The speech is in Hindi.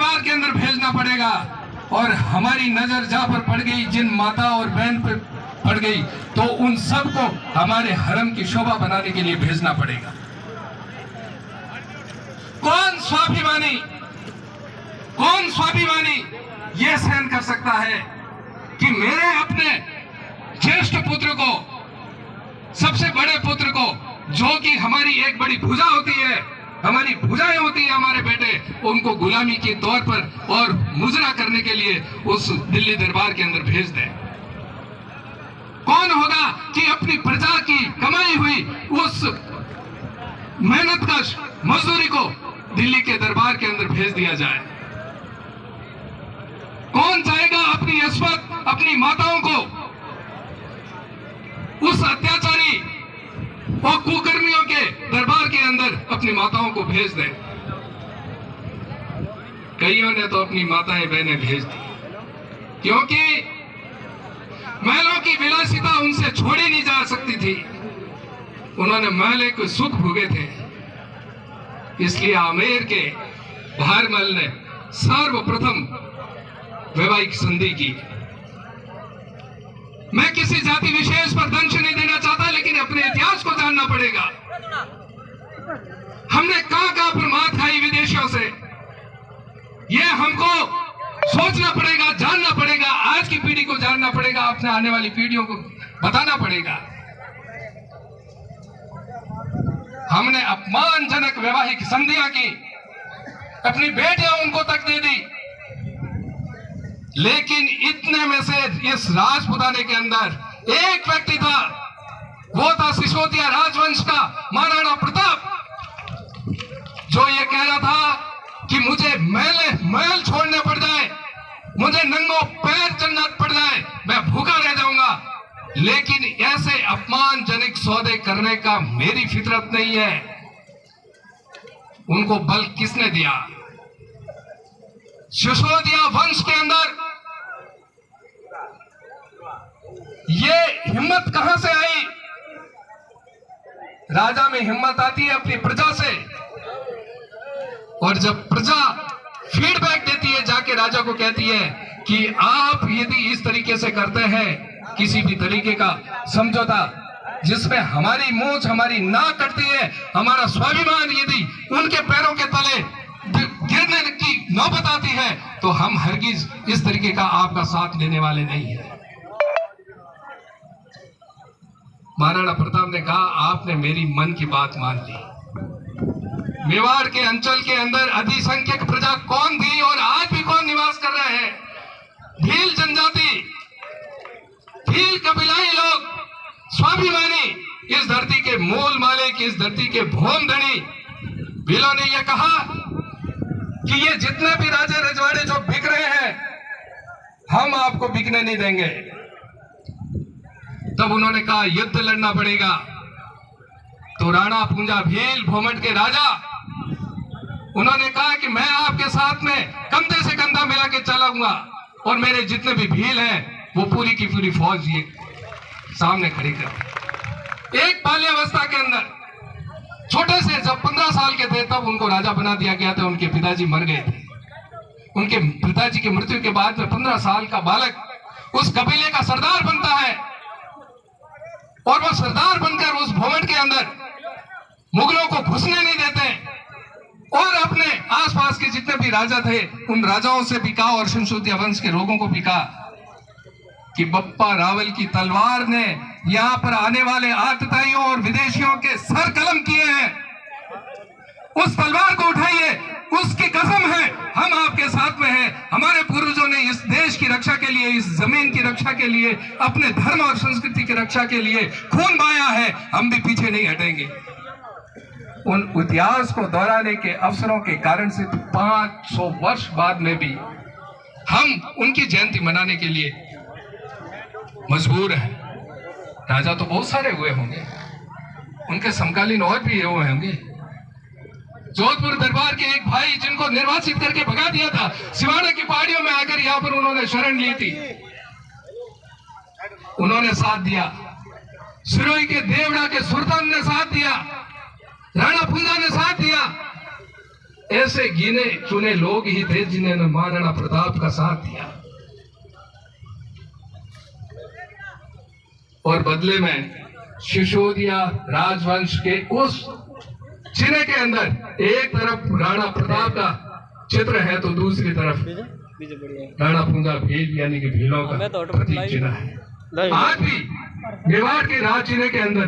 दरबार के अंदर भेजना पड़ेगा। और हमारी नजर जहां पर पड़ गई, जिन माता और बहन पर पड़ गई, तो उन सबको हमारे हरम की शोभा बनाने के लिए भेजना पड़ेगा। कौन स्वाभिमानी यह सहन कर सकता है कि मेरे अपने ज्येष्ठ पुत्र को, सबसे बड़े पुत्र को, जो कि हमारी एक बड़ी भुजा होती है, हमारी भुजाएं होती है, हमारे बेटे, उनको गुलामी के तौर पर और मुजरा करने के लिए उस दिल्ली दरबार के अंदर भेज दें। कौन होगा कि अपनी प्रजा की कमाई हुई उस मेहनतकश मजदूरी को दिल्ली के दरबार के अंदर भेज दिया जाए? कौन चाहेगा अपनी अस्पत, अपनी माताओं को उस अत्याचारी और कुकर्मियों के दरबार के अंदर अपनी माताओं को भेज दें? कईयों ने तो अपनी माताएं बहनें भेज दी, क्योंकि महलों की विलासिता उनसे छोड़ी नहीं जा सकती थी। उन्होंने महल के सुख भोगे थे, इसलिए आमेर के भारमल ने सर्वप्रथम वैवाहिक संधि की। मैं किसी जाति विशेष पर दंश नहीं देना चाहता, लेकिन अपने इतिहास को जानना पड़ेगा। हमने कहां पर मात खाई विदेशियों से, यह हमको सोचना पड़ेगा, जानना पड़ेगा, आज की पीढ़ी को जानना पड़ेगा, अपने आने वाली पीढ़ियों को बताना पड़ेगा। हमने अपमानजनक वैवाहिक संधियां की, अपनी बेटियां उनको तक दे दी, लेकिन इतने में से इस राजपुताने के अंदर एक व्यक्ति था, वो था सिसोदिया राजवंश का महाराणा प्रताप, जो ये कह रहा था कि मुझे महल छोड़ने पड़ जाए, मुझे नंगों पैर चलना पड़ जाए, मैं भूखा रह जाऊंगा, लेकिन ऐसे अपमानजनक सौदे करने का मेरी फितरत नहीं है। उनको बल किसने दिया? सिसोदिया वंश के अंदर ये हिम्मत कहां से आई? राजा में हिम्मत आती है अपनी प्रजा से, और जब प्रजा फीडबैक देती है, जाके राजा को कहती है कि आप यदि इस तरीके से करते हैं किसी भी तरीके का समझौता जिसमें हमारी मूंछ, हमारी नाक कटती है, हमारा स्वाभिमान यदि उनके पैरों के तले गिरने की नौबत आती है, तो हम हरगिज इस तरीके का आपका साथ देने वाले नहीं है। महाराणा प्रताप ने कहा, आपने मेरी मन की बात मान ली। मेवाड़ के अंचल के अंदर अधिसंख्यक प्रजा कौन थी और आज भी कौन निवास कर रहे हैं? भील जनजाति, भील कबीलाई लोग, स्वाभिमानी, इस धरती के मूल मालिक, इस धरती के भोम धनी। भीलों ने यह कहा कि ये जितने भी राजे रजवाड़े जो बिक रहे हैं, हम आपको बिकने नहीं देंगे। तब उन्होंने कहा युद्ध लड़ना पड़ेगा। तो राणा पूंजा भील भोमट के राजा, उन्होंने कहा कि मैं आपके साथ में कंधे से कंधा मिला के चलाऊंगा, और मेरे जितने भी भील हैं वो पूरी की पूरी फौज ये सामने खड़ी कर। एक बाल्यावस्था के अंदर छोटे से जब 15 साल के थे तब उनको राजा बना दिया गया था। उनके पिताजी मर गए थे। उनके पिताजी की मृत्यु के बाद में 15 साल का बालक उस कबीले का सरदार बनता है, और वो सरदार बनकर उस भोमट के अंदर मुगलों को घुसने नहीं देते, और अपने आसपास के जितने भी राजा थे उन राजाओं से भी कहा, और सिसोदिया वंश के लोगों को भी कहा कि बप्पा रावल की तलवार ने यहां पर आने वाले आतताइयों और विदेशियों के सर कलम किए हैं। उस तलवार को उठाइए, उसकी कसम है हम आपके साथ में हैं। हमारे पूर्वजों ने इस देश की रक्षा के लिए, इस जमीन की रक्षा के लिए, अपने धर्म और संस्कृति की रक्षा के लिए खून बहाया है, हम भी पीछे नहीं हटेंगे। उन इतिहास को दोहराने के अवसरों के कारण से 500 वर्ष बाद में भी हम उनकी जयंती मनाने के लिए मजबूर हैं। राजा तो बहुत सारे हुए होंगे, उनके समकालीन और भी हुए होंगे। जोधपुर दरबार के एक भाई जिनको निर्वासित करके भगा दिया था, सिवाना की पहाड़ियों में आकर यहाँ पर उन्होंने शरण ली थी, उन्होंने साथ दिया। सिरोही के देवड़ा के सुल्तान ने साथ दिया, राणा पूंजा ने साथ दिया। ऐसे गिने चुने लोग ही थे जिन्होंने महाराणा प्रताप का साथ दिया और बदले में सिसोदिया राजवंश के उस चिन्ह के अंदर एक तरफ राणा प्रताप का चित्र है तो दूसरी तरफ राणा पूंजा भील यानी कि भीलों का प्रतीक चिन्ह है। आज भी मेवाड़ के राज चिन्ह के अंदर